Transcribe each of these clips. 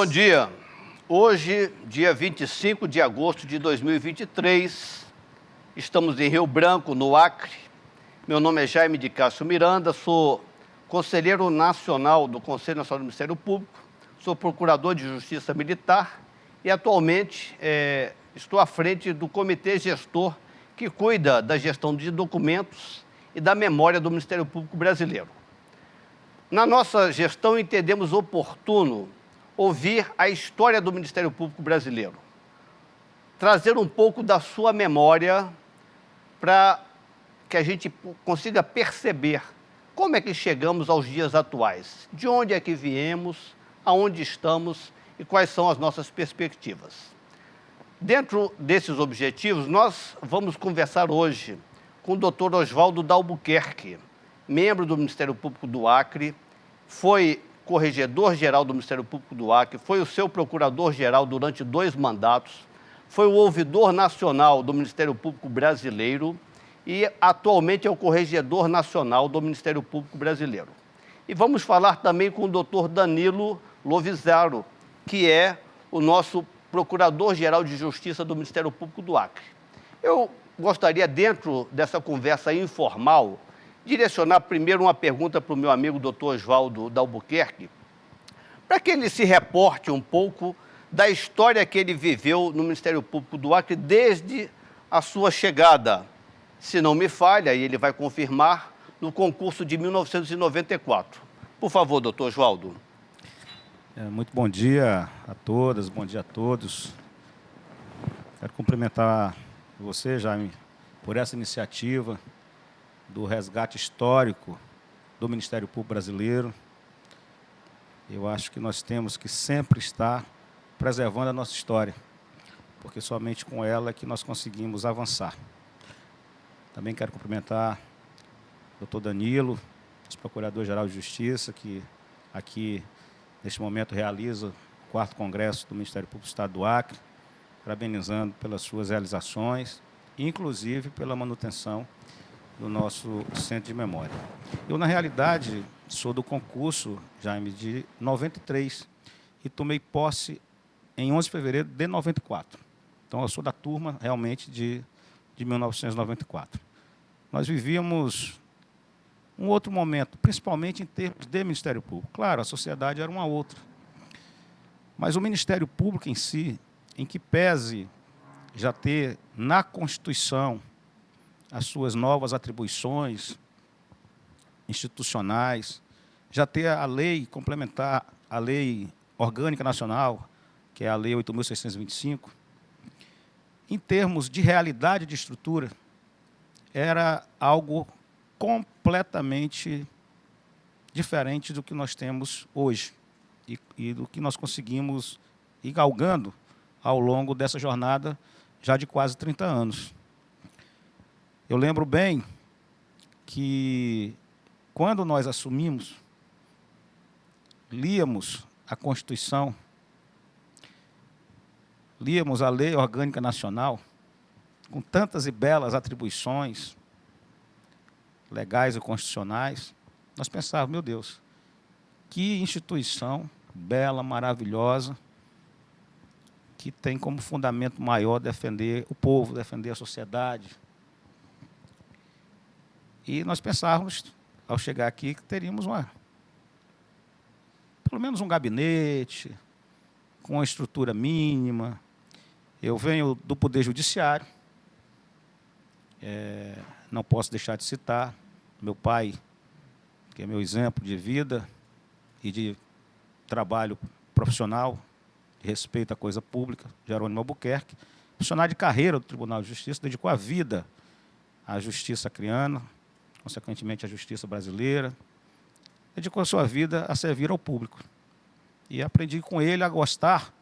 bom dia. Hoje, dia 25 de agosto de 2023, estamos em Rio Branco, no Acre. Meu nome é Jaime de Castro Miranda, sou conselheiro nacional do Conselho Nacional do Ministério Público, sou procurador de Justiça Militar e atualmente estou à frente do comitê gestor que cuida da gestão de documentos e da memória do Ministério Público Brasileiro. Na nossa gestão, entendemos oportuno ouvir a história do Ministério Público Brasileiro, trazer um pouco da sua memória para que a gente consiga perceber como é que chegamos aos dias atuais, de onde é que viemos, aonde estamos e quais são as nossas perspectivas. Dentro desses objetivos, nós vamos conversar hoje com o Dr. Oswaldo D'Albuquerque, membro do Ministério Público do Acre, foi corregedor-geral do Ministério Público do Acre, foi o seu procurador-geral durante 2 mandatos, foi o ouvidor nacional do Ministério Público Brasileiro e atualmente é o corregedor nacional do Ministério Público Brasileiro. E vamos falar também com o Dr. Danilo Lovisaro, que é o nosso procurador-geral de Justiça do Ministério Público do Acre. Eu gostaria, dentro dessa conversa informal, direcionar primeiro uma pergunta para o meu amigo Dr. Oswaldo D'Albuquerque, para que ele se reporte um pouco da história que ele viveu no Ministério Público do Acre desde a sua chegada, se não me falha, e ele vai confirmar, no concurso de 1994. Por favor, doutor Oswaldo. Muito bom dia a todas, bom dia a todos. Quero cumprimentar você, Jaime, por essa iniciativa do resgate histórico do Ministério Público Brasileiro. Eu acho que nós temos que sempre estar preservando a nossa história, porque somente com ela é que nós conseguimos avançar. Também quero cumprimentar o doutor Danilo, procurador-geral de Justiça, que aqui, neste momento, realiza o 4º Congresso do Ministério Público do Estado do Acre, parabenizando pelas suas realizações, inclusive pela manutenção do nosso Centro de Memória. Eu, na realidade, sou do concurso, Jaime, de 93 e tomei posse em 11 de fevereiro de 94. Então, eu sou da turma, realmente, de 1994. Nós vivíamos um outro momento, principalmente em termos de Ministério Público. Claro, a sociedade era uma outra. Mas o Ministério Público em si, em que pese já ter na Constituição as suas novas atribuições institucionais, já ter a lei complementar, a lei orgânica nacional, que é a Lei 8.625, em termos de realidade de estrutura, era algo completamente diferente do que nós temos hoje e do que nós conseguimos ir galgando ao longo dessa jornada já de quase 30 anos. Eu lembro bem que, quando nós assumimos, líamos a Constituição, líamos a Lei Orgânica Nacional, com tantas e belas atribuições legais e constitucionais, nós pensávamos, meu Deus, que instituição bela, maravilhosa, que tem como fundamento maior defender o povo, defender a sociedade. E nós pensávamos, ao chegar aqui, que teríamos pelo menos um gabinete, com uma estrutura mínima. Eu venho do Poder Judiciário, não posso deixar de citar meu pai, que é meu exemplo de vida e de trabalho profissional, de respeito à coisa pública, Jerônimo Albuquerque, funcionário de carreira do Tribunal de Justiça, dedicou a vida à justiça acreana, consequentemente à justiça brasileira, dedicou a sua vida a servir ao público. E aprendi com ele a gostar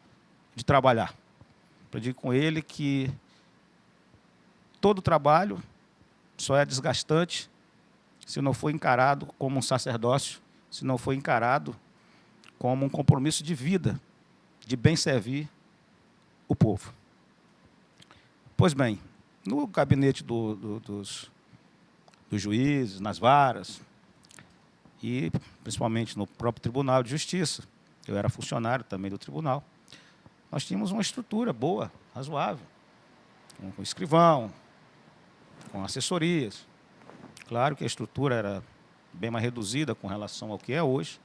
de trabalhar. Aprendi com ele que todo trabalho só é desgastante se não for encarado como um sacerdócio, se não for encarado como um compromisso de vida, de bem servir o povo. Pois bem, no gabinete dos juízes, nas varas, e principalmente no próprio Tribunal de Justiça, eu era funcionário também do tribunal, nós tínhamos uma estrutura boa, razoável, com escrivão, com assessorias. Claro que a estrutura era bem mais reduzida com relação ao que é hoje,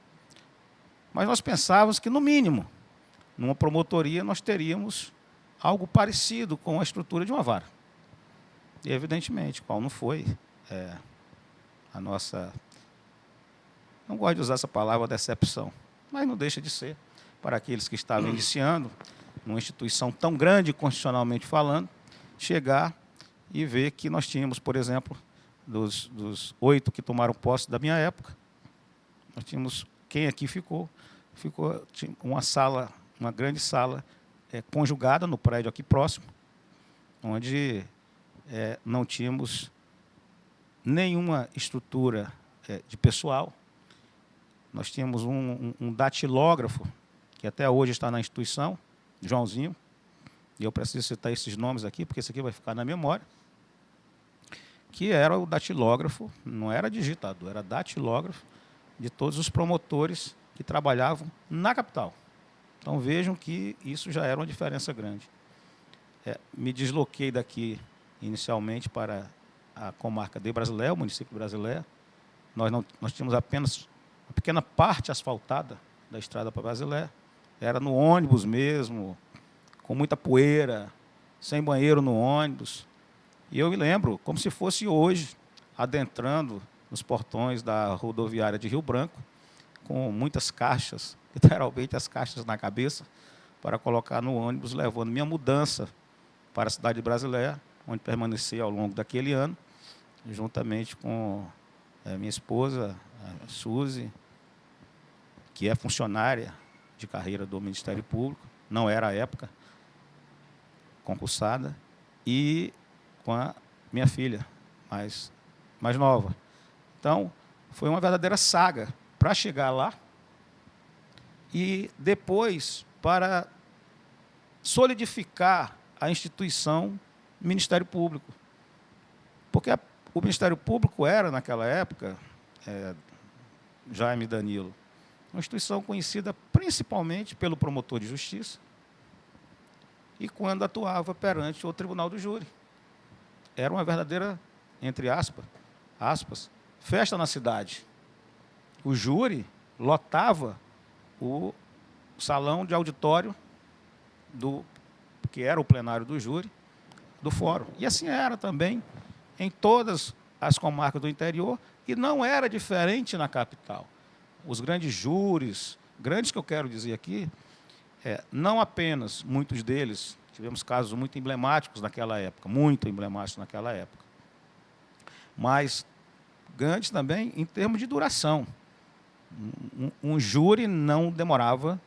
mas nós pensávamos que, no mínimo, numa promotoria, nós teríamos algo parecido com a estrutura de uma vara. E, evidentemente, qual não foi a nossa... Não gosto de usar essa palavra, decepção, mas não deixa de ser, para aqueles que estavam iniciando, numa instituição tão grande, constitucionalmente falando, chegar e ver que nós tínhamos, por exemplo, dos 8 que tomaram posse da minha época, nós tínhamos, quem aqui tinha uma sala, uma grande sala conjugada no prédio aqui próximo, onde não tínhamos nenhuma estrutura de pessoal. Nós tínhamos um datilógrafo, que até hoje está na instituição, Joãozinho, e eu preciso citar esses nomes aqui, porque esse aqui vai ficar na memória, que era o datilógrafo, não era digitador, era datilógrafo de todos os promotores que trabalhavam na capital. Então, vejam que isso já era uma diferença grande. Me desloquei daqui, inicialmente, para a comarca de Brasileia, o município de Brasileia. Nós tínhamos apenas uma pequena parte asfaltada da estrada para Brasileia. Era no ônibus mesmo, com muita poeira, sem banheiro no ônibus. E eu me lembro, como se fosse hoje, adentrando nos portões da rodoviária de Rio Branco, com muitas caixas, literalmente as caixas na cabeça, para colocar no ônibus, levando minha mudança para a cidade de Brasileia, onde permaneci ao longo daquele ano, juntamente com minha esposa, a Suzy, que é funcionária de carreira do Ministério Público, não era à época, concursada, e com a minha filha, mais nova. Então, foi uma verdadeira saga para chegar lá e depois para solidificar a instituição Ministério Público. Porque o Ministério Público era, naquela época, Jaime Danilo, uma instituição conhecida principalmente pelo promotor de justiça e quando atuava perante o Tribunal do Júri. Era uma verdadeira, entre aspas, festa na cidade. O júri lotava o salão de auditório, que era o plenário do júri, do fórum. E assim era também em todas as comarcas do interior, e não era diferente na capital. Os grandes júris, grandes que eu quero dizer aqui, não apenas, muitos deles, tivemos casos muito emblemáticos naquela época, mas grandes também em termos de duração. Um júri não demorava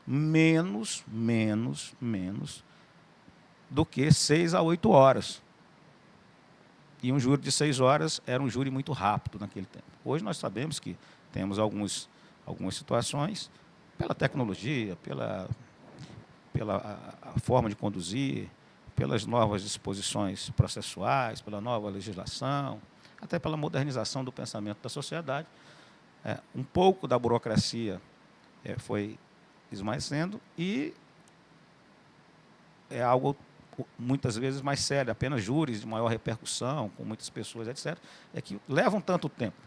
menos do que 6 a 8 horas. E um júri de 6 horas era um júri muito rápido naquele tempo. Hoje nós sabemos que temos algumas situações, pela tecnologia, pela a forma de conduzir, pelas novas disposições processuais, pela nova legislação, até pela modernização do pensamento da sociedade. Um pouco da burocracia foi esmaecendo e é algo muitas vezes mais sério, apenas júris de maior repercussão, com muitas pessoas, etc., que levam tanto tempo.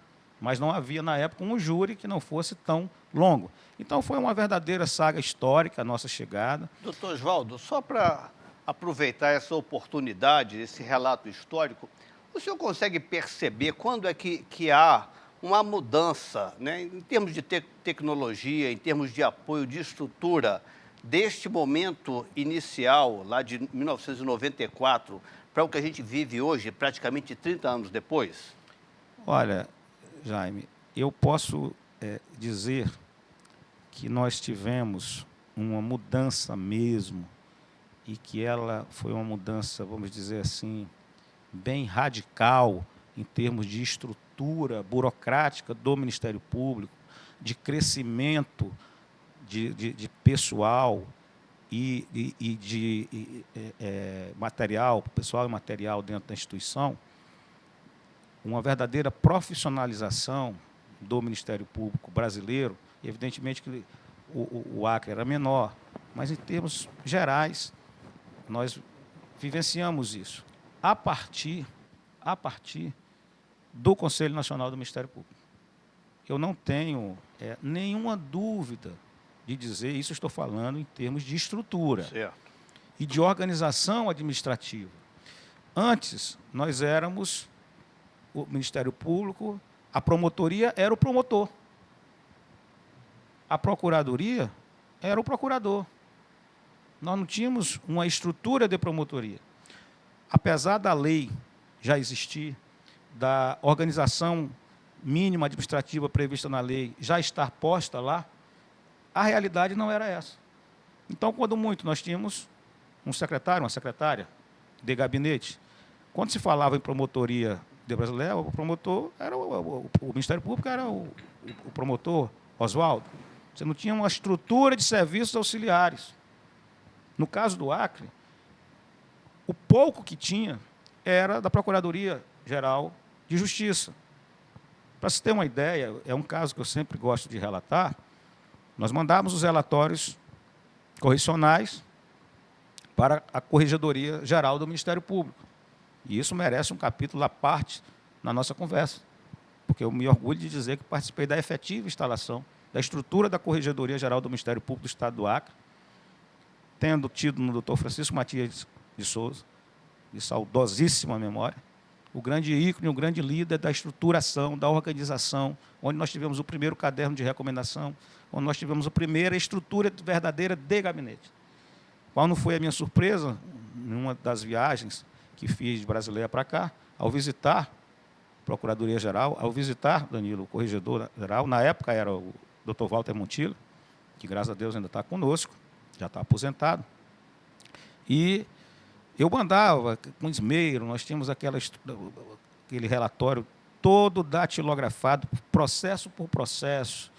Mas não havia, na época, um júri que não fosse tão longo. Então, foi uma verdadeira saga histórica a nossa chegada. Doutor Oswaldo, só para aproveitar essa oportunidade, esse relato histórico, o senhor consegue perceber quando é que há uma mudança, né, em termos de tecnologia, em termos de apoio, de estrutura, deste momento inicial, lá de 1994, para o que a gente vive hoje, praticamente 30 anos depois? Olha, Jaime, eu posso dizer que nós tivemos uma mudança mesmo, e que ela foi uma mudança, vamos dizer assim, bem radical em termos de estrutura burocrática do Ministério Público, de crescimento de pessoal e de material, pessoal e material dentro da instituição, uma verdadeira profissionalização do Ministério Público brasileiro. Evidentemente que o Acre era menor, mas em termos gerais, nós vivenciamos isso a partir do Conselho Nacional do Ministério Público. Eu não tenho nenhuma dúvida de dizer, isso estou falando em termos de estrutura e de organização administrativa. Antes, nós éramos o Ministério Público, a promotoria era o promotor, a procuradoria era o procurador. Nós não tínhamos uma estrutura de promotoria. Apesar da lei já existir, da organização mínima administrativa prevista na lei já estar posta lá, a realidade não era essa. Então, quando muito, nós tínhamos um secretário, uma secretária de gabinete. Quando se falava em promotoria de Brasileira, o promotor era o Ministério Público era o promotor Oswaldo. Você não tinha uma estrutura de serviços auxiliares. No caso do Acre, o pouco que tinha era da Procuradoria-Geral de Justiça. Para se ter uma ideia, é um caso que eu sempre gosto de relatar, nós mandávamos os relatórios correcionais para a Corregedoria-Geral do Ministério Público. E isso merece um capítulo à parte na nossa conversa, porque eu me orgulho de dizer que participei da efetiva instalação da estrutura da Corregedoria-Geral do Ministério Público do Estado do Acre, tendo tido no Dr. Francisco Matias de Souza, de saudosíssima memória, o grande ícone, o grande líder da estruturação, da organização, onde nós tivemos o primeiro caderno de recomendação, onde nós tivemos a primeira estrutura verdadeira de gabinete. Qual não foi a minha surpresa, numa das viagens que fiz de Brasileira para cá, ao visitar a Procuradoria-Geral, ao visitar, Danilo, o Corregedor-Geral, na época era o Dr. Walter Montilho, que, graças a Deus, ainda está conosco, já está aposentado. E eu mandava com esmero, nós tínhamos aquele relatório todo datilografado, processo por processo,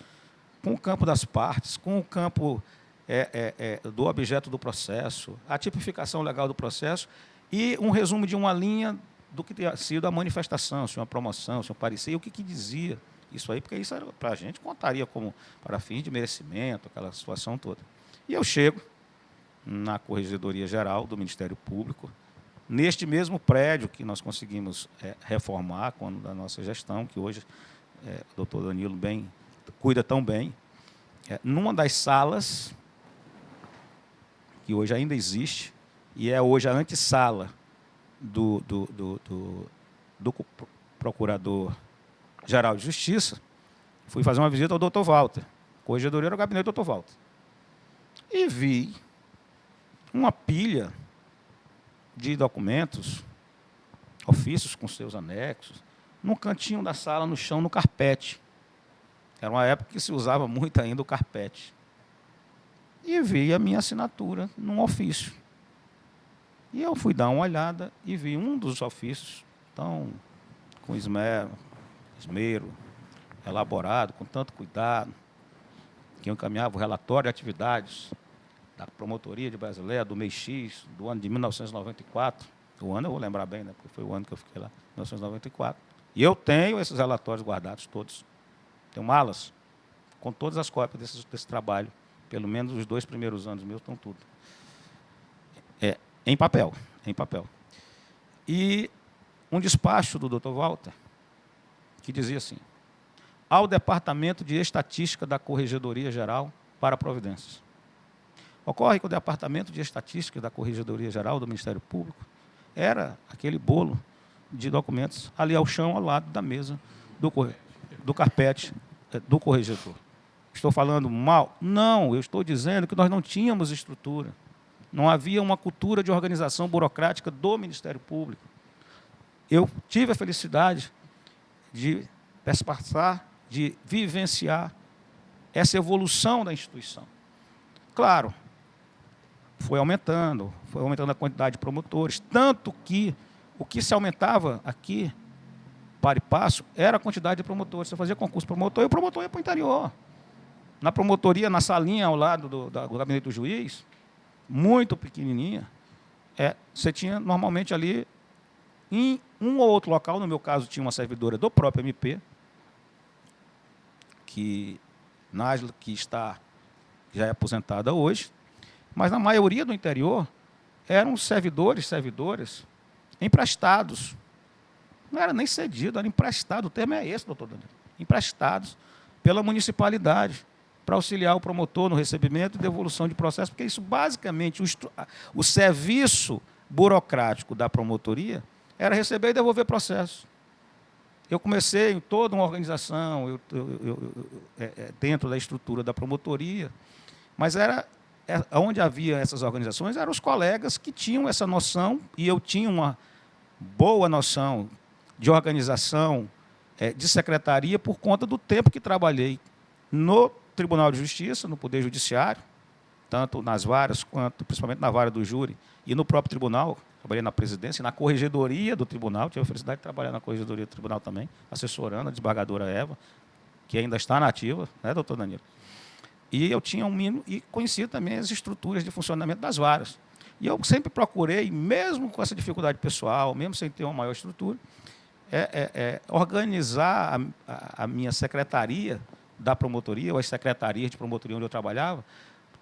com o campo das partes, com o campo do objeto do processo, a tipificação legal do processo e um resumo de uma linha do que tinha sido a manifestação, se uma promoção, se um parecer, o que dizia isso aí, porque isso era, para a gente contaria como para fins de merecimento, aquela situação toda. E eu chego na Corregedoria Geral do Ministério Público, neste mesmo prédio que nós conseguimos reformar quando da nossa gestão, que hoje o doutor Danilo cuida tão bem, numa das salas, que hoje ainda existe, e é hoje a antessala do Procurador-Geral de Justiça, fui fazer uma visita ao doutor Walter, corregedoria era o gabinete do doutor Walter, e vi uma pilha de documentos, ofícios com seus anexos, no cantinho da sala, no chão, no carpete. Era uma época que se usava muito ainda o carpete. E vi a minha assinatura num ofício. E eu fui dar uma olhada e vi um dos ofícios, tão com esmero, elaborado, com tanto cuidado, que eu encaminhava o relatório de atividades da Promotoria de Brasileira, do mês X, do ano de 1994. O ano eu vou lembrar bem, né, porque foi o ano que eu fiquei lá, 1994. E eu tenho esses relatórios guardados todos. Tenho malas com todas as cópias desse trabalho. Pelo menos os 2 primeiros anos meus estão tudo. Em papel. E um despacho do Dr. Walter, que dizia assim: ao Departamento de Estatística da Corregedoria Geral para providências. Ocorre que o Departamento de Estatística da Corregedoria Geral do Ministério Público era aquele bolo de documentos ali ao chão, ao lado da mesa do carpete do corregedor. Estou falando mal? Não, eu estou dizendo que nós não tínhamos estrutura. Não havia uma cultura de organização burocrática do Ministério Público. Eu tive a felicidade de passar, de vivenciar essa evolução da instituição. Claro, foi aumentando a quantidade de promotores, tanto que o que se aumentava aqui, para e passo, era a quantidade de promotores. Você fazia concurso promotor e o promotor ia para o interior. Na promotoria, na salinha ao lado do gabinete do juiz, muito pequenininha, você tinha normalmente ali, em um ou outro local, no meu caso tinha uma servidora do próprio MP, que já é aposentada hoje, mas na maioria do interior eram servidoras emprestados. Não era nem cedido, era emprestado. O termo é esse, doutor Danilo. Emprestados pela municipalidade para auxiliar o promotor no recebimento e devolução de processo, porque isso, basicamente, o serviço burocrático da promotoria era receber e devolver processo. Eu comecei em toda uma organização, dentro da estrutura da promotoria, mas onde havia essas organizações, eram os colegas que tinham essa noção, e eu tinha uma boa noção de organização, de secretaria, por conta do tempo que trabalhei no Tribunal de Justiça, no Poder Judiciário, tanto nas varas, quanto principalmente na vara do júri, e no próprio tribunal. Trabalhei na presidência, na corregedoria do tribunal, tive a felicidade de trabalhar na corregedoria do tribunal também, assessorando a desembargadora Eva, que ainda está na ativa, né, doutor Danilo? E eu tinha um mínimo, e conhecia também as estruturas de funcionamento das varas. E eu sempre procurei, mesmo com essa dificuldade pessoal, mesmo sem ter uma maior estrutura, organizar a minha secretaria da promotoria, ou as secretarias de promotoria onde eu trabalhava,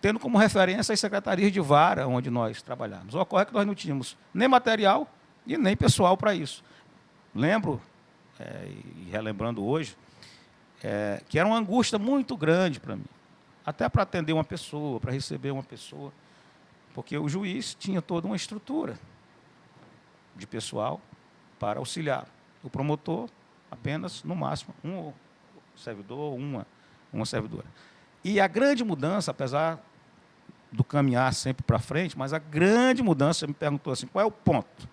tendo como referência as secretarias de vara onde nós trabalhávamos. Ocorre que nós não tínhamos nem material e nem pessoal para isso. Lembro, e relembrando hoje, que era uma angústia muito grande para mim, até para atender uma pessoa, para receber uma pessoa, porque o juiz tinha toda uma estrutura de pessoal para auxiliar. O promotor, apenas, no máximo, um servidor, uma servidora. E a grande mudança, apesar do caminhar sempre para frente, mas a grande mudança, você me perguntou assim, qual é o ponto?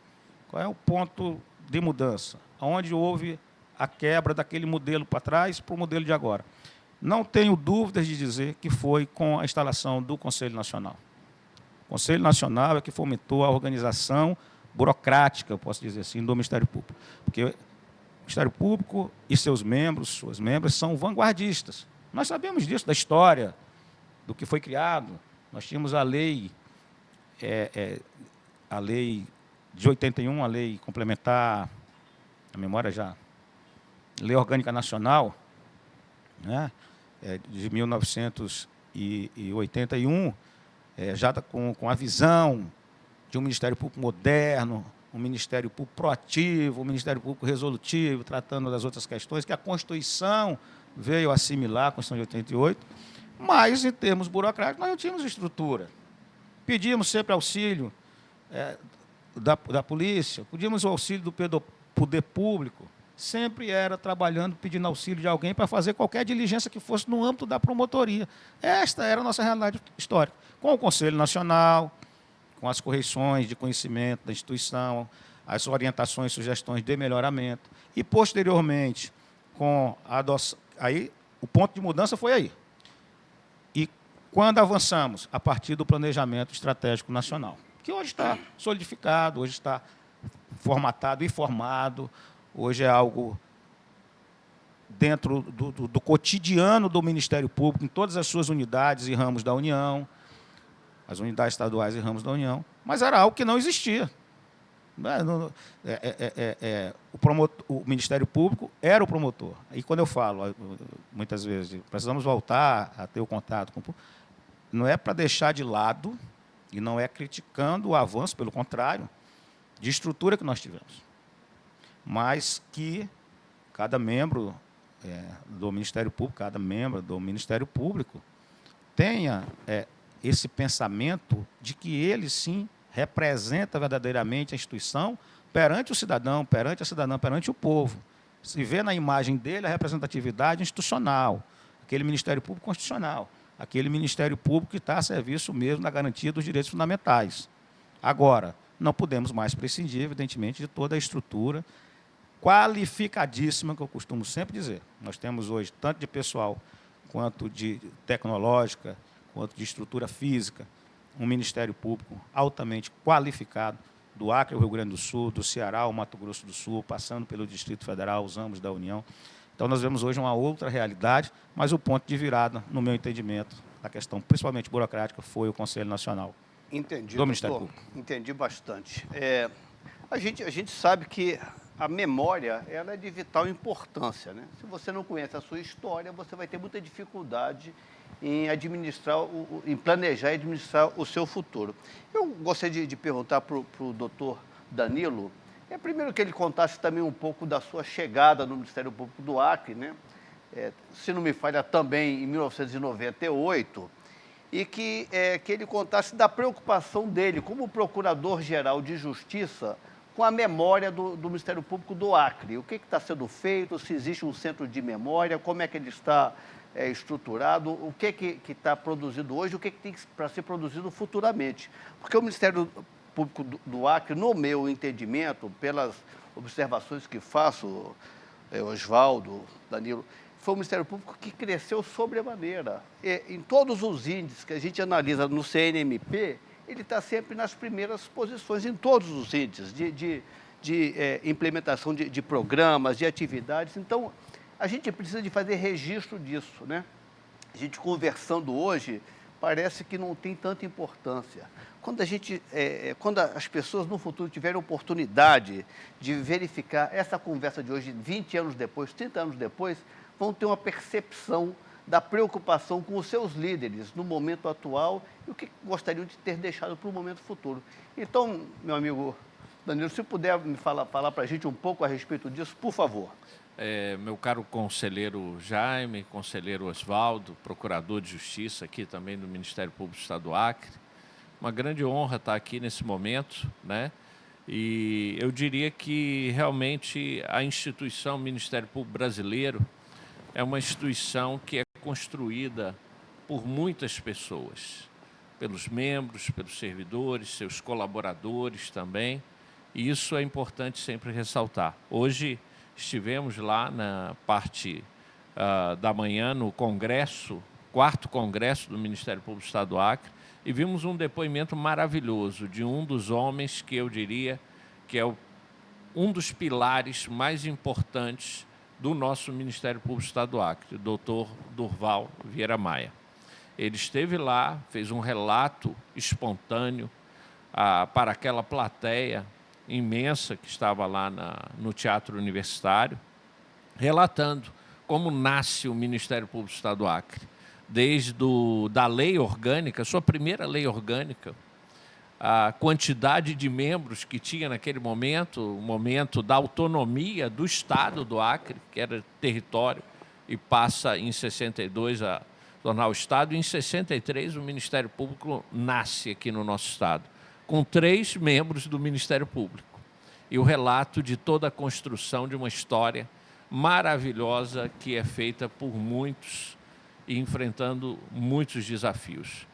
Qual é o ponto de mudança? Onde houve a quebra daquele modelo para trás para o modelo de agora? Não tenho dúvidas de dizer que foi com a instalação do Conselho Nacional. O Conselho Nacional é que fomentou a organização burocrática, eu posso dizer assim, do Ministério Público. Porque o Ministério Público e suas membros são vanguardistas. Nós sabemos disso, da história, do que foi criado. Nós tínhamos a lei de 81, a lei complementar, a memória já, Lei Orgânica Nacional, né, de 1981, já com a visão de um Ministério Público moderno, um Ministério Público proativo, um Ministério Público resolutivo, tratando das outras questões, que a Constituição veio assimilar, a Constituição de 88, mas, em termos burocráticos, nós não tínhamos estrutura. Pedíamos sempre auxílio da polícia, pedíamos o auxílio do poder público, sempre era trabalhando, pedindo auxílio de alguém para fazer qualquer diligência que fosse no âmbito da promotoria. Esta era a nossa realidade histórica. Com o Conselho Nacional, com as correções de conhecimento da instituição, as orientações e sugestões de melhoramento, e, posteriormente, com a adoção. Aí, o ponto de mudança foi aí. E quando avançamos, a partir do planejamento estratégico nacional, que hoje está solidificado, hoje está formatado e formado, hoje é algo dentro do cotidiano do Ministério Público, em todas as suas unidades e ramos da União, as unidades estaduais e ramos da União, mas era algo que não existia. O Ministério Público era o promotor. E quando eu falo, muitas vezes, precisamos voltar a ter o contato com o público, não é para deixar de lado, e não é criticando o avanço, pelo contrário, de estrutura que nós tivemos. Mas que cada membro do Ministério Público, cada membro do Ministério Público tenha esse pensamento de que ele, sim, representa verdadeiramente a instituição perante o cidadão, perante a cidadã, perante o povo. Se vê na imagem dele a representatividade institucional, aquele Ministério Público constitucional, aquele Ministério Público que está a serviço mesmo da garantia dos direitos fundamentais. Agora, não podemos mais prescindir, evidentemente, de toda a estrutura qualificadíssima, que eu costumo sempre dizer. Nós temos hoje, tanto de pessoal, quanto de tecnológica, quanto de estrutura física, um Ministério Público altamente qualificado, do Acre ao Rio Grande do Sul, do Ceará ao Mato Grosso do Sul, passando pelo Distrito Federal, os ramos da União. Então, nós vemos hoje uma outra realidade, mas o ponto de virada, no meu entendimento, da questão principalmente burocrática, foi o Conselho Nacional. Entendi, do Ministério doutor. Público. Entendi bastante. A gente sabe que a memória ela é de vital importância, né? Se você não conhece a sua história, você vai ter muita dificuldade em administrar, em planejar e administrar o seu futuro. Eu gostaria de perguntar para o doutor Danilo, primeiro que ele contasse também um pouco da sua chegada no Ministério Público do Acre, né? Se não me falha, também em 1998, e que ele contasse da preocupação dele como Procurador-Geral de Justiça com a memória do Ministério Público do Acre. O que está sendo feito, se existe um centro de memória, como é que ele está estruturado, o que está produzido hoje, o que tem para ser produzido futuramente. Porque o Ministério Público do Acre, no meu entendimento, pelas observações que faço, Oswaldo, Danilo, foi um Ministério Público que cresceu sobremaneira. Em todos os índices que a gente analisa no CNMP, ele está sempre nas primeiras posições, em todos os índices de implementação de programas, de atividades. Então, a gente precisa de fazer registro disso, né? A gente conversando hoje, parece que não tem tanta importância. Quando as pessoas no futuro tiverem oportunidade de verificar essa conversa de hoje, 20 anos depois, 30 anos depois, vão ter uma percepção da preocupação com os seus líderes no momento atual e o que gostariam de ter deixado para o momento futuro. Então, meu amigo Danilo, se puder me falar para a gente um pouco a respeito disso, por favor. Meu caro conselheiro Jaime, conselheiro Oswaldo, procurador de Justiça aqui também do Ministério Público do Estado do Acre, uma grande honra estar aqui nesse momento, né? E eu diria que realmente a instituição Ministério Público Brasileiro é uma instituição que é construída por muitas pessoas, pelos membros, pelos servidores, seus colaboradores também, e isso é importante sempre ressaltar. Hoje estivemos lá na parte da manhã no Congresso, 4º Congresso do Ministério Público do Estado do Acre, e vimos um depoimento maravilhoso de um dos homens que eu diria que é um dos pilares mais importantes do nosso Ministério Público do Estado do Acre, o doutor Durval Vieira Maia. Ele esteve lá, fez um relato espontâneo para aquela plateia imensa que estava lá no Teatro Universitário, relatando como nasce o Ministério Público do Estado do Acre, desde da lei orgânica, sua primeira lei orgânica, a quantidade de membros que tinha naquele momento, o momento da autonomia do Estado do Acre, que era território, e passa em 62 a tornar o Estado, e em 63 o Ministério Público nasce aqui no nosso Estado, com 3 membros do Ministério Público. E o relato de toda a construção de uma história maravilhosa que é feita por muitos e enfrentando muitos desafios.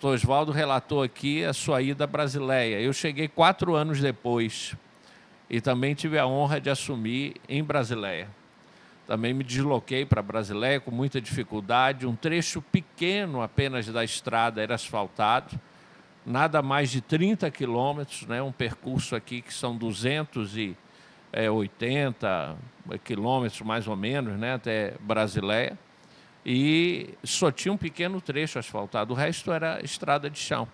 O Oswaldo relatou aqui a sua ida à Brasileia. Eu cheguei 4 anos depois e também tive a honra de assumir em Brasileia. Também me desloquei para Brasileia com muita dificuldade, um trecho pequeno apenas da estrada era asfaltado, nada mais de 30 quilômetros, né? Um percurso aqui que são 280 quilômetros mais ou menos, né? Até Brasileia, e só tinha um pequeno trecho asfaltado, o resto era estrada de chão.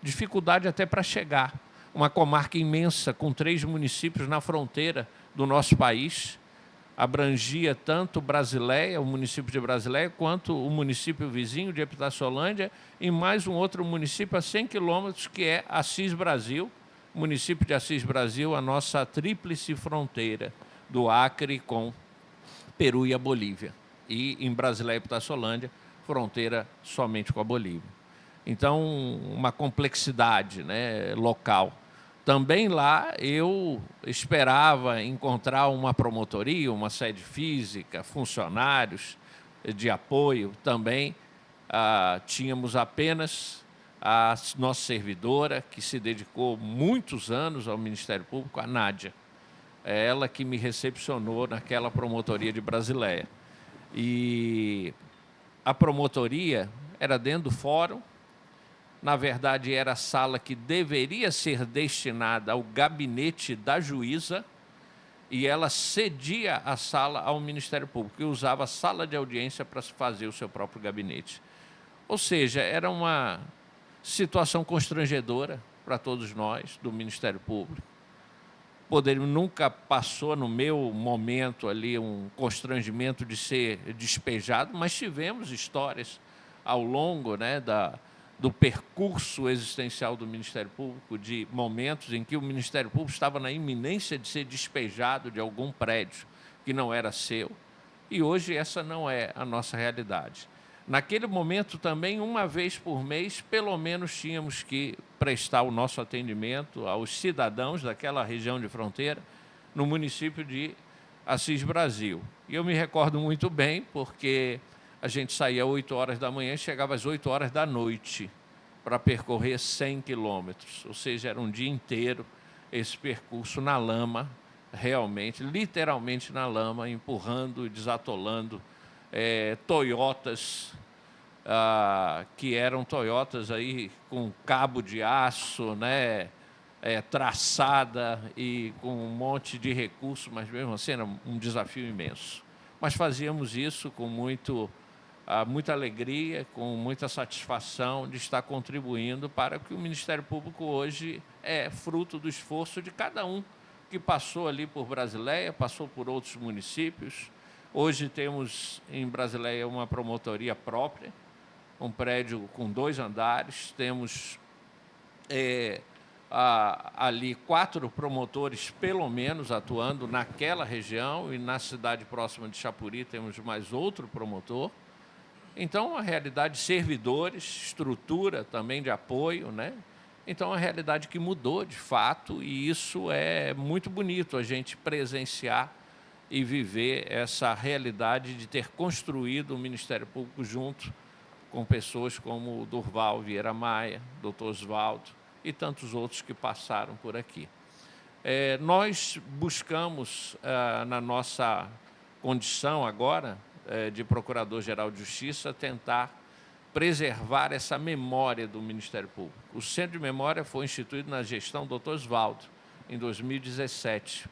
Dificuldade até para chegar. Uma comarca imensa, com 3 municípios na fronteira do nosso país, abrangia tanto Brasileia, o município de Brasileia, quanto o município vizinho de Epitaciolândia e mais um outro município a 100 quilômetros, que é Assis Brasil, município de Assis Brasil, a nossa tríplice fronteira do Acre com Peru e a Bolívia. E em Brasileia e Epitaciolândia, fronteira somente com a Bolívia. Então, uma complexidade, né, local. Também lá eu esperava encontrar uma promotoria, uma sede física, funcionários de apoio. Também tínhamos apenas a nossa servidora, que se dedicou muitos anos ao Ministério Público, a Nádia. É ela que me recepcionou naquela promotoria de Brasileia. E a promotoria era dentro do fórum. Na verdade, era a sala que deveria ser destinada ao gabinete da juíza e ela cedia a sala ao Ministério Público e usava a sala de audiência para fazer o seu próprio gabinete. Ou seja, era uma situação constrangedora para todos nós do Ministério Público, nunca passou no meu momento ali um constrangimento de ser despejado, mas tivemos histórias ao longo, né, do percurso existencial do Ministério Público, de momentos em que o Ministério Público estava na iminência de ser despejado de algum prédio que não era seu, e hoje essa não é a nossa realidade. Naquele momento também, uma vez por mês, pelo menos tínhamos que prestar o nosso atendimento aos cidadãos daquela região de fronteira, no município de Assis Brasil. E eu me recordo muito bem, porque a gente saía às 8 horas da manhã e chegava às 8 horas da noite para percorrer 100 quilômetros. Ou seja, era um dia inteiro esse percurso na lama, realmente, literalmente na lama, empurrando e desatolando Toyotas, que eram Toyotas aí com cabo de aço, né, traçada e com um monte de recursos, mas mesmo assim era um desafio imenso. Mas fazíamos isso com muita alegria, com muita satisfação de estar contribuindo para que o Ministério Público hoje é fruto do esforço de cada um que passou ali por Brasileia, passou por outros municípios. Hoje temos em Brasileia uma promotoria própria, um prédio com 2 andares, temos ali 4 promotores, pelo menos, atuando naquela região, e na cidade próxima de Chapuri temos mais outro promotor. Então, a realidade de servidores, estrutura também de apoio, né? Então, a realidade que mudou, de fato, e isso é muito bonito, a gente presenciar e viver essa realidade de ter construído o Ministério Público junto com pessoas como o Durval Vieira Maia, doutor Oswaldo e tantos outros que passaram por aqui. Nós buscamos, na nossa condição agora, de Procurador-Geral de Justiça, tentar preservar essa memória do Ministério Público. O Centro de Memória foi instituído na gestão do Dr. Oswaldo, em 2017,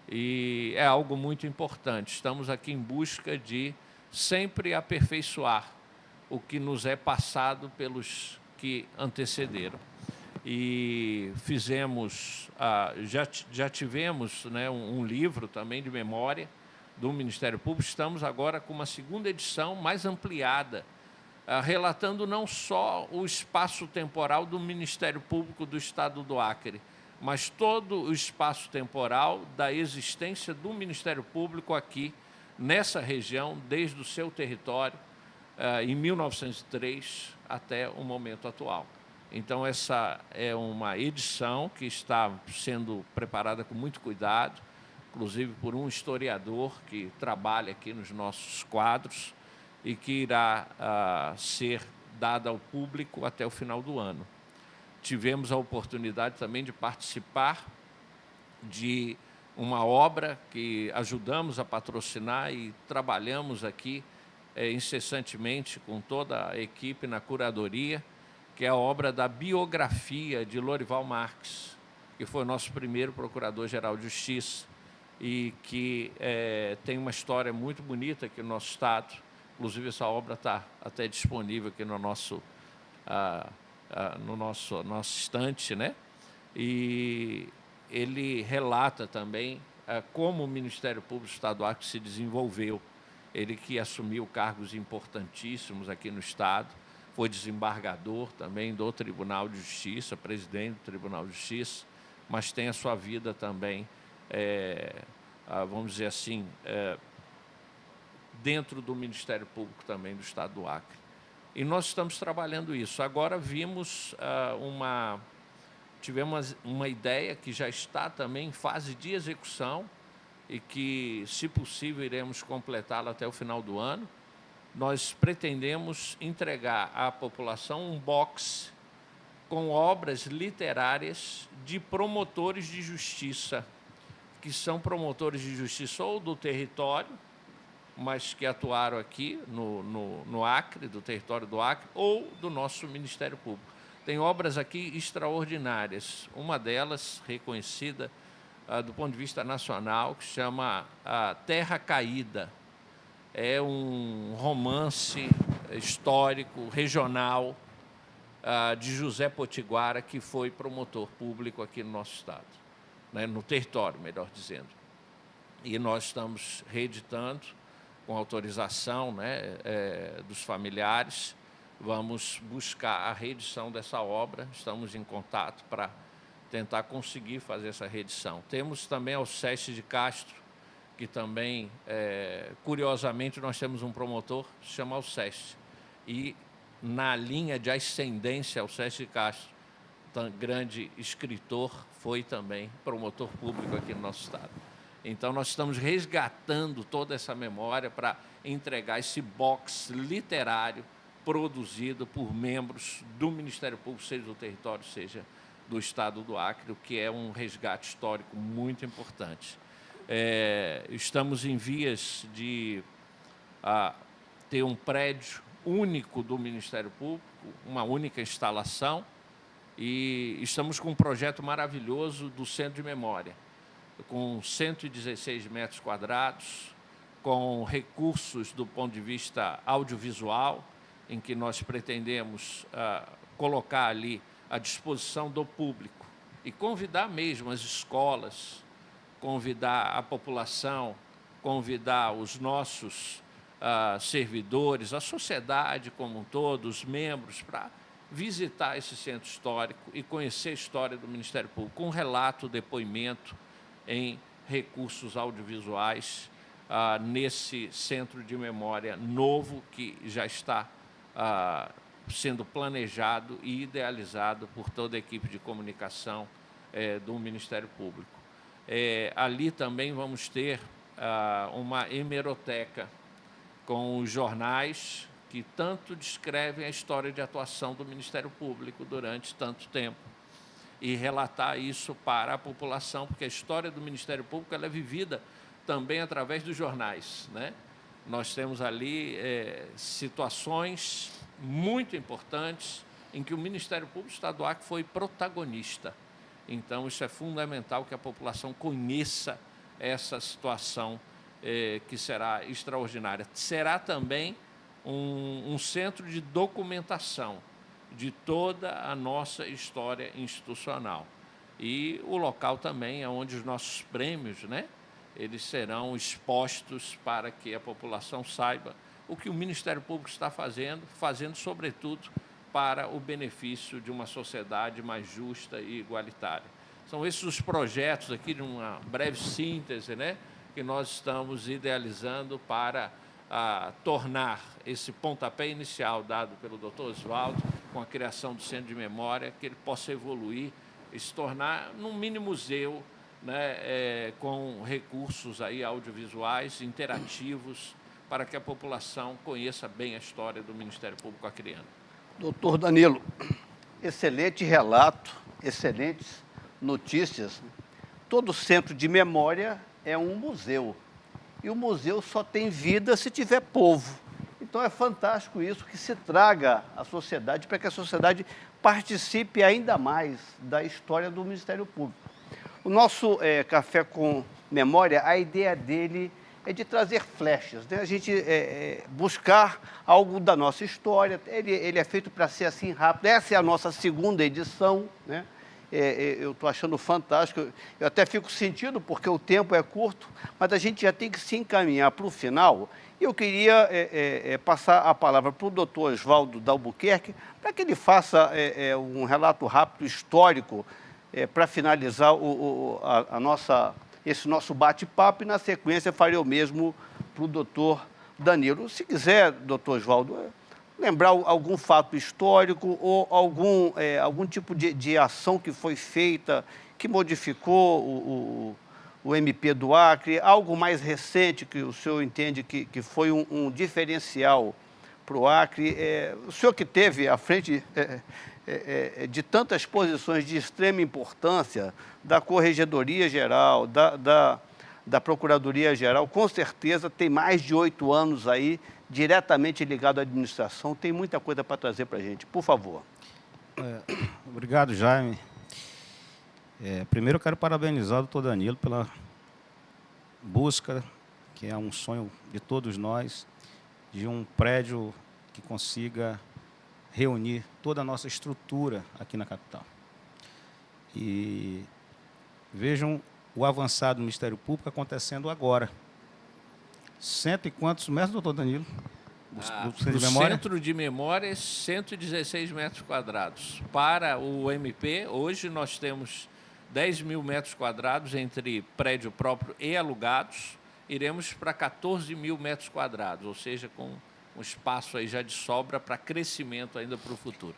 e é algo muito importante. Estamos aqui em busca de sempre aperfeiçoar o que nos é passado pelos que antecederam. E fizemos, já tivemos, né, um livro também de memória do Ministério Público. Estamos agora com uma 2ª edição mais ampliada, relatando não só o espaço temporal do Ministério Público do Estado do Acre, mas todo o espaço temporal da existência do Ministério Público aqui, nessa região, desde o seu território, em 1903 até o momento atual. Então, essa é uma edição que está sendo preparada com muito cuidado, inclusive por um historiador que trabalha aqui nos nossos quadros e que irá ser dada ao público até o final do ano. Tivemos a oportunidade também de participar de uma obra que ajudamos a patrocinar e trabalhamos aqui incessantemente com toda a equipe na curadoria, que é a obra da biografia de Lorival Marques, que foi o nosso primeiro Procurador-Geral de Justiça e que tem uma história muito bonita aqui no nosso Estado. Inclusive, essa obra está até disponível aqui no nosso estante, né? E ele relata também como o Ministério Público do Estado do Acre se desenvolveu. Ele que assumiu cargos importantíssimos aqui no Estado, foi desembargador também do Tribunal de Justiça, presidente do Tribunal de Justiça, mas tem a sua vida também, vamos dizer assim, dentro do Ministério Público também do Estado do Acre. E nós estamos trabalhando isso. Agora tivemos uma ideia que já está também em fase de execução e que, se possível, iremos completá-la até o final do ano. Nós pretendemos entregar à população um box com obras literárias de promotores de justiça, que são promotores de justiça ou do território, mas que atuaram aqui no Acre, do território do Acre, ou do nosso Ministério Público. Tem obras aqui extraordinárias, uma delas reconhecida do ponto de vista nacional, que chama Terra Caída. É um romance histórico, regional, de José Potiguara, que foi promotor público aqui no nosso Estado. né, no território, melhor dizendo. E nós estamos reeditando, com autorização, né, dos familiares, vamos buscar a reedição dessa obra, estamos em contato para tentar conseguir fazer essa reedição. Temos também ao SESC de Castro, que também, curiosamente, nós temos um promotor, se chama Alceste, e na linha de ascendência ao SESC de Castro, grande escritor, foi também promotor público aqui no nosso estado. Então, nós estamos resgatando toda essa memória para entregar esse box literário produzido por membros do Ministério Público, seja do território, seja do Estado do Acre, o que é um resgate histórico muito importante. Estamos em vias de ter um prédio único do Ministério Público, uma única instalação, e estamos com um projeto maravilhoso do Centro de Memória, com 116 metros quadrados, com recursos do ponto de vista audiovisual, em que nós pretendemos colocar ali à disposição do público e convidar mesmo as escolas, convidar a população, convidar os nossos servidores, a sociedade como um todo, os membros, para visitar esse centro histórico e conhecer a história do Ministério Público, com relato, depoimento em recursos audiovisuais nesse centro de memória novo que já está sendo planejado e idealizado por toda a equipe de comunicação do Ministério Público. Ali também vamos ter uma hemeroteca com os jornais que tanto descrevem a história de atuação do Ministério Público durante tanto tempo e relatar isso para a população, porque a história do Ministério Público ela é vivida também através dos jornais, né? Nós temos ali situações muito importantes em que o Ministério Público do Estado do Acre foi protagonista. Então, isso é fundamental que a população conheça essa situação que será extraordinária. Será também um centro de documentação de toda a nossa história institucional. E o local também é onde os nossos prêmios, né, eles serão expostos para que a população saiba o que o Ministério Público está fazendo sobretudo para o benefício de uma sociedade mais justa e igualitária. São esses os projetos aqui, de uma breve síntese, né, que nós estamos idealizando para tornar esse pontapé inicial dado pelo Dr. Osvaldo, com a criação do Centro de Memória, que ele possa evoluir e se tornar, num mini museu, né, com recursos aí audiovisuais, interativos, para que a população conheça bem a história do Ministério Público acreano. Doutor Danilo, excelente relato, excelentes notícias. Todo centro de memória é um museu. E o museu só tem vida se tiver povo. Então é fantástico isso, que se traga à sociedade, para que a sociedade participe ainda mais da história do Ministério Público. O nosso Café com Memória, a ideia dele é de trazer flechas, né? A gente buscar algo da nossa história. Ele é feito para ser assim rápido. Essa é a nossa segunda edição, né? Eu estou achando fantástico. Eu até fico sentido, porque o tempo é curto, mas a gente já tem que se encaminhar para o final. E eu queria passar a palavra para o doutor Osvaldo Dalbuquerque, para que ele faça um relato rápido, histórico, para finalizar esse nosso bate-papo, e na sequência farei o mesmo para o doutor Danilo. Se quiser, doutor Osvaldo, lembrar algum fato histórico ou algum tipo de ação que foi feita, que modificou o MP do Acre, algo mais recente que o senhor entende que foi um diferencial para o Acre. O senhor que teve à frente de tantas posições de extrema importância, da Corregedoria Geral, da Procuradoria Geral, com certeza tem mais de 8 anos aí, diretamente ligado à administração, tem muita coisa para trazer para a gente. Por favor. Obrigado, Jaime. Primeiro eu quero parabenizar o doutor Danilo pela busca, que é um sonho de todos nós, de um prédio que consiga reunir toda a nossa estrutura aqui na capital. E vejam o avançado do Ministério Público acontecendo agora. Cento e quantos metros, doutor Danilo? Do centro No de memória? centro de memória, 116 metros quadrados. Para o MP, hoje nós temos 10 mil metros quadrados entre prédio próprio e alugados. Iremos para 14 mil metros quadrados, ou seja, com um espaço aí já de sobra para crescimento ainda para o futuro.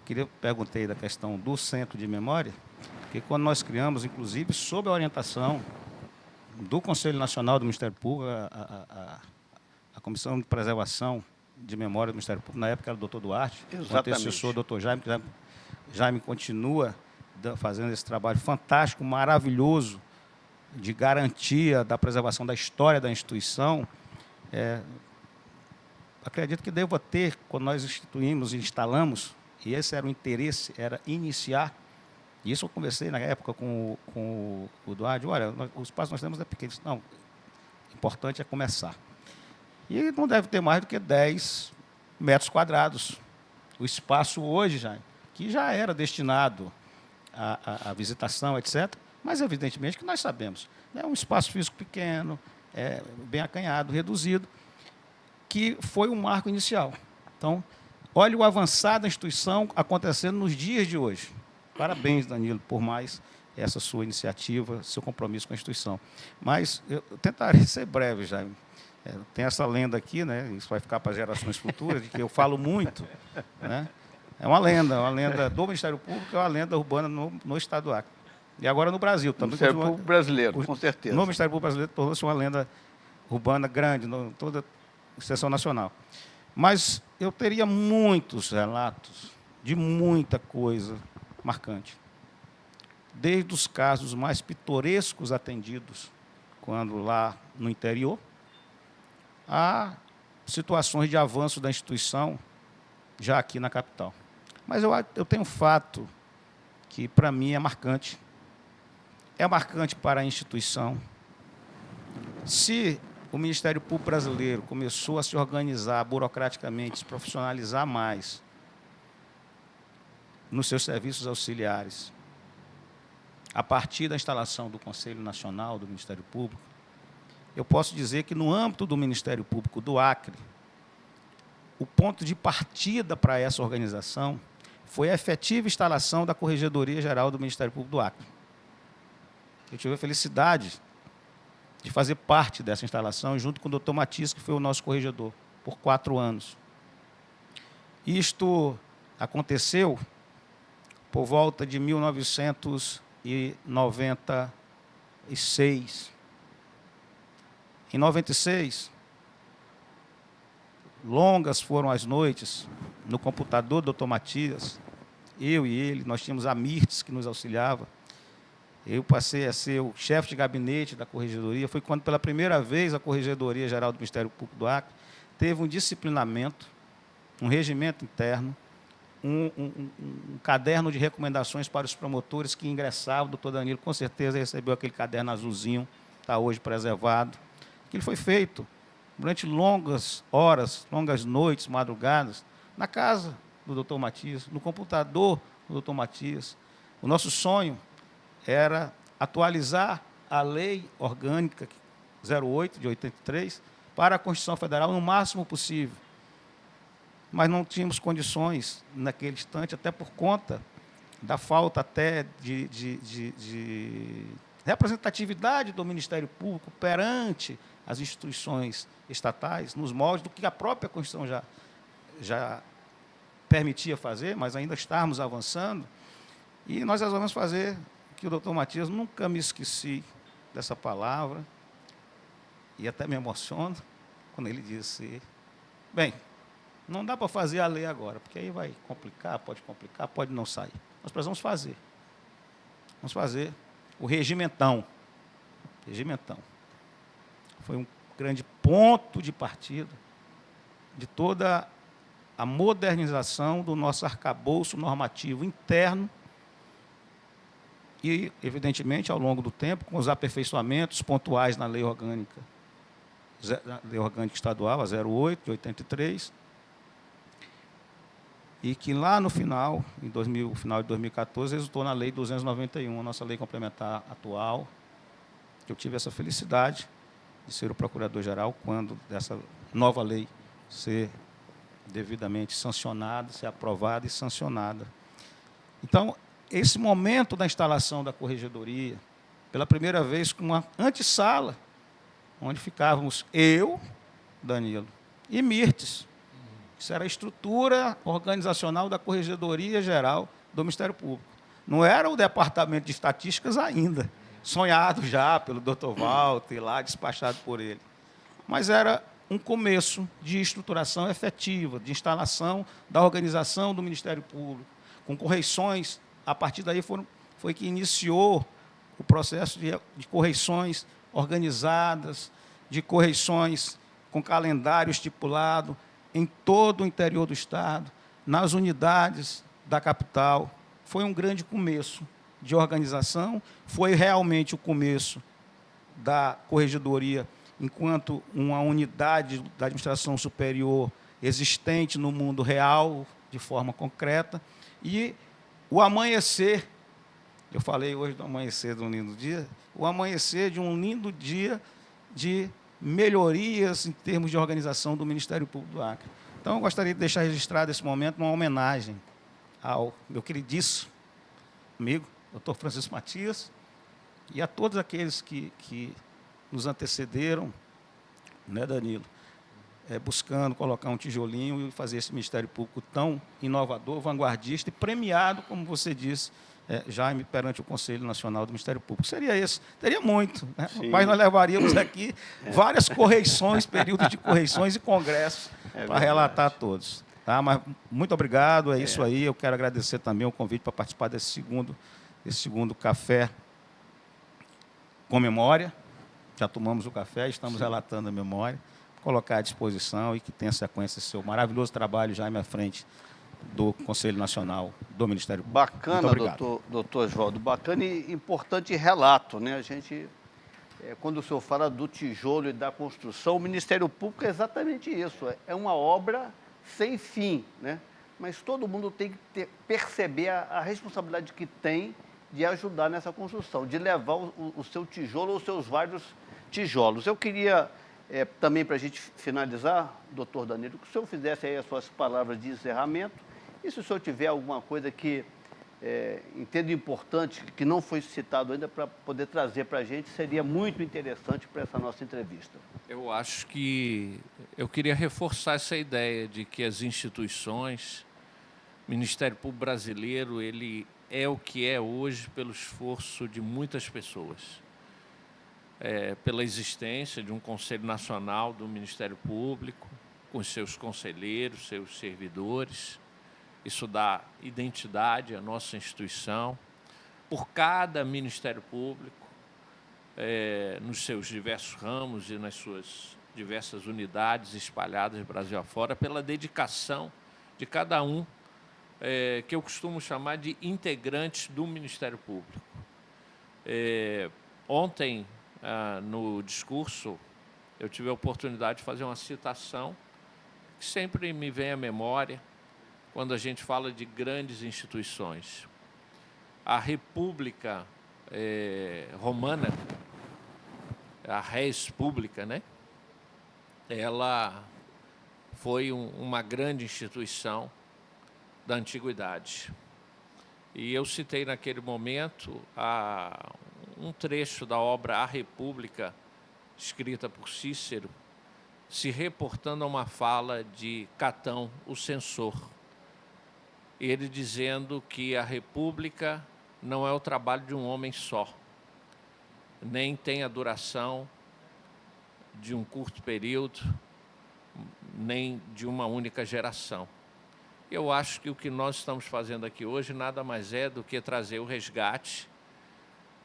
Eu perguntei da questão do centro de memória, porque quando nós criamos, inclusive, sob a orientação do Conselho Nacional do Ministério Público, a Comissão de Preservação de Memória do Ministério Público, na época era o doutor Duarte, o antecessor, o doutor Jaime, que Jaime continua fazendo esse trabalho fantástico, maravilhoso, de garantia da preservação da história da instituição. Acredito que deva ter, quando nós instituímos e instalamos, e esse era o interesse, era iniciar. E isso eu conversei na época com o Duarte, olha, o espaço que nós temos é pequeno. Não, o importante é começar. E não deve ter mais do que 10 metros quadrados. O espaço hoje, que já era destinado à visitação, etc., mas evidentemente que nós sabemos, é um espaço físico pequeno, bem acanhado, reduzido, que foi um marco inicial. Então, olha o avançado da instituição acontecendo nos dias de hoje. Parabéns, Danilo, por mais essa sua iniciativa, seu compromisso com a instituição. Mas eu tentarei ser breve, Jaime. Tem essa lenda aqui, né? Isso vai ficar para gerações futuras, de que eu falo muito. Né? É uma lenda do Ministério Público, é uma lenda urbana no Estado do Acre. E agora no Brasil também. No Ministério Público brasileiro, com certeza. No Ministério Público brasileiro tornou-se uma lenda urbana grande, toda a extensão nacional. Mas eu teria muitos relatos de muita coisa marcante. Desde os casos mais pitorescos atendidos, quando lá no interior, a situações de avanço da instituição, já aqui na capital. Mas eu tenho um fato que, para mim, é marcante. É marcante para a instituição. Se o Ministério Público brasileiro começou a se organizar burocraticamente, se profissionalizar mais nos seus serviços auxiliares, a partir da instalação do Conselho Nacional do Ministério Público, eu posso dizer que, no âmbito do Ministério Público do Acre, o ponto de partida para essa organização foi a efetiva instalação da Corregedoria Geral do Ministério Público do Acre. Eu tive a felicidade de fazer parte dessa instalação, junto com o doutor Matias, que foi o nosso corregedor, por 4 anos. Isto aconteceu por volta de 1996. Em 96, longas foram as noites no computador do doutor Matias, eu e ele, nós tínhamos a Mirtes que nos auxiliava. Eu passei a ser o chefe de gabinete da Corregedoria. Foi quando, pela primeira vez, a Corregedoria Geral do Ministério Público do Acre teve um disciplinamento, um regimento interno, um caderno de recomendações para os promotores que ingressavam. O doutor Danilo, com certeza, recebeu aquele caderno azulzinho, está hoje preservado. Aquilo foi feito durante longas horas, longas noites, madrugadas, na casa do doutor Matias, no computador do doutor Matias. O nosso sonho era atualizar a Lei Orgânica 08, de 83, para a Constituição Federal no máximo possível. Mas não tínhamos condições naquele instante, até por conta da falta até de representatividade do Ministério Público perante as instituições estatais, nos moldes do que a própria Constituição já permitia fazer, mas ainda estávamos avançando. E nós resolvemos fazer que o doutor Matias, nunca me esqueci dessa palavra, e até me emociono quando ele disse, bem, não dá para fazer a lei agora, porque aí vai complicar, pode não sair. Nós precisamos fazer. Vamos fazer o regimentão. Regimentão. Foi um grande ponto de partida de toda a modernização do nosso arcabouço normativo interno e, evidentemente, ao longo do tempo, com os aperfeiçoamentos pontuais na Lei Orgânica Estadual, a 08, de 83, e que lá no final, final de 2014, resultou na Lei 291, a nossa lei complementar atual, que eu tive essa felicidade de ser o procurador-geral quando dessa nova lei ser devidamente sancionada, ser aprovada e sancionada. Então, esse momento da instalação da corregedoria, pela primeira vez com uma antessala, onde ficávamos eu, Danilo, e Mirtes. Isso era a estrutura organizacional da Corregedoria Geral do Ministério Público. Não era o Departamento de Estatísticas ainda, sonhado já pelo Dr. Walter, lá despachado por ele. Mas era um começo de estruturação efetiva, de instalação da organização do Ministério Público, com correições. A partir daí foi que iniciou o processo de correições organizadas, de correições com calendário estipulado em todo o interior do Estado, nas unidades da capital. Foi um grande começo de organização, foi realmente o começo da corregedoria enquanto uma unidade da administração superior existente no mundo real, de forma concreta, e o amanhecer, eu falei hoje do amanhecer de um lindo dia, o amanhecer de um lindo dia de melhorias em termos de organização do Ministério Público do Acre. Então, eu gostaria de deixar registrado esse momento uma homenagem ao meu queridíssimo amigo, Dr. Francisco Matias, e a todos aqueles que nos antecederam, né, Danilo, buscando colocar um tijolinho e fazer esse Ministério Público tão inovador, vanguardista e premiado, como você disse, Jaime, perante o Conselho Nacional do Ministério Público. Seria esse, teria muito, né? Mas nós levaríamos aqui várias correições, períodos de correições e congressos para relatar a todos. Tá? Mas muito obrigado, é isso aí. Eu quero agradecer também o convite para participar desse segundo café com memória. Já tomamos o café, estamos relatando a memória, colocar à disposição e que tenha sequência seu maravilhoso trabalho, Jaime, à frente do Conselho Nacional do Ministério Público. Bacana, doutor Oswaldo, bacana e importante relato, né? A gente, quando o senhor fala do tijolo e da construção, o Ministério Público é exatamente isso, é uma obra sem fim, né? Mas todo mundo tem que perceber a responsabilidade que tem de ajudar nessa construção, de levar o seu tijolo ou os seus vários tijolos. Eu queria também, para a gente finalizar, doutor Danilo, que o senhor fizesse aí as suas palavras de encerramento, e se o senhor tiver alguma coisa que entendo importante, que não foi citado ainda, para poder trazer para a gente, seria muito interessante para essa nossa entrevista. Eu acho que eu queria reforçar essa ideia de que as instituições, o Ministério Público Brasileiro, ele é o que é hoje pelo esforço de muitas pessoas. Pela existência de um Conselho Nacional do Ministério Público, com seus conselheiros, seus servidores. Isso dá identidade à nossa instituição. Por cada Ministério Público, nos seus diversos ramos e nas suas diversas unidades espalhadas Brasil afora, pela dedicação de cada um, que eu costumo chamar de integrantes do Ministério Público. Ontem, no discurso, eu tive a oportunidade de fazer uma citação que sempre me vem à memória quando a gente fala de grandes instituições. A República Romana, a Res Publica, né? Ela foi uma grande instituição da antiguidade. E eu citei naquele momento um trecho da obra A República, escrita por Cícero, se reportando a uma fala de Catão, o censor. Ele dizendo que a República não é o trabalho de um homem só, nem tem a duração de um curto período, nem de uma única geração. Eu acho que o que nós estamos fazendo aqui hoje nada mais é do que trazer o resgate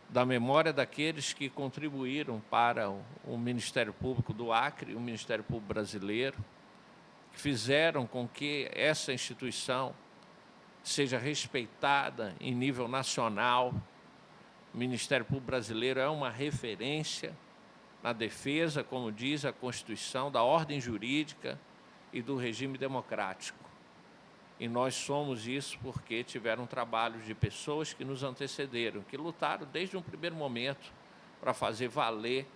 da memória daqueles que contribuíram para o Ministério Público do Acre, o Ministério Público Brasileiro, que fizeram com que essa instituição seja respeitada em nível nacional. O Ministério Público Brasileiro é uma referência na defesa, como diz a Constituição, da ordem jurídica e do regime democrático. E nós somos isso porque tiveram trabalhos de pessoas que nos antecederam, que lutaram desde um primeiro momento para fazer valer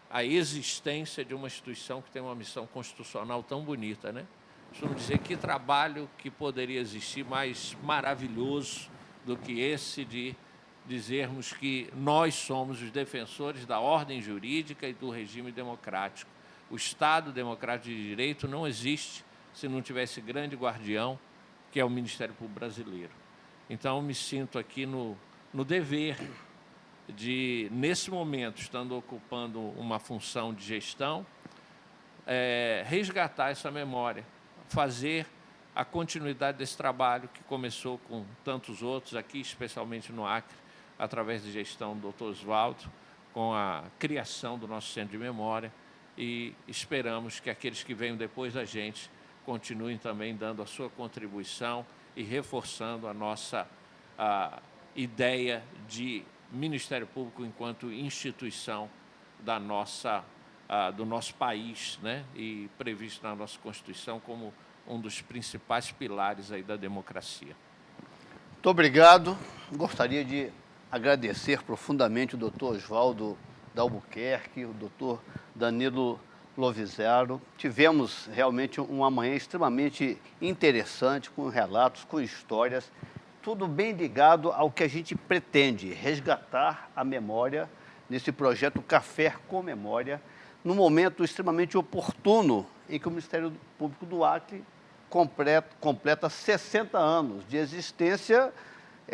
a existência de uma instituição que tem uma missão constitucional tão bonita, né? Costumo dizer que trabalho que poderia existir mais maravilhoso do que esse de dizermos que nós somos os defensores da ordem jurídica e do regime democrático. O Estado democrático de direito não existe se não tivesse grande guardião, que é o Ministério Público Brasileiro. Então, eu me sinto aqui no dever de, nesse momento, estando ocupando uma função de gestão, resgatar essa memória, fazer a continuidade desse trabalho que começou com tantos outros aqui, especialmente no Acre, através da gestão do Dr. Oswaldo, com a criação do nosso Centro de Memória, e esperamos que aqueles que venham depois da gente continuem também dando a sua contribuição e reforçando a nossa ideia de Ministério Público enquanto instituição do nosso país, né? E previsto na nossa Constituição como um dos principais pilares aí da democracia. Muito obrigado. Gostaria de agradecer profundamente o doutor Oswaldo D'Albuquerque, o doutor Danilo Lovisaro. Tivemos realmente uma manhã extremamente interessante, com relatos, com histórias, tudo bem ligado ao que a gente pretende, resgatar a memória nesse projeto Café com Memória, num momento extremamente oportuno em que o Ministério Público do Acre completa 60 anos de existência,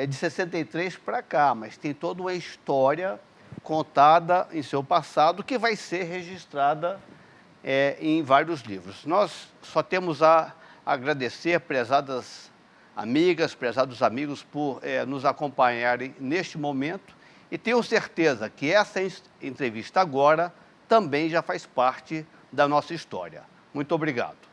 de 63 para cá, mas tem toda uma história contada em seu passado que vai ser registrada em vários livros. Nós só temos a agradecer, prezadas amigas, prezados amigos, por nos acompanharem neste momento, e tenho certeza que essa entrevista agora também já faz parte da nossa história. Muito obrigado.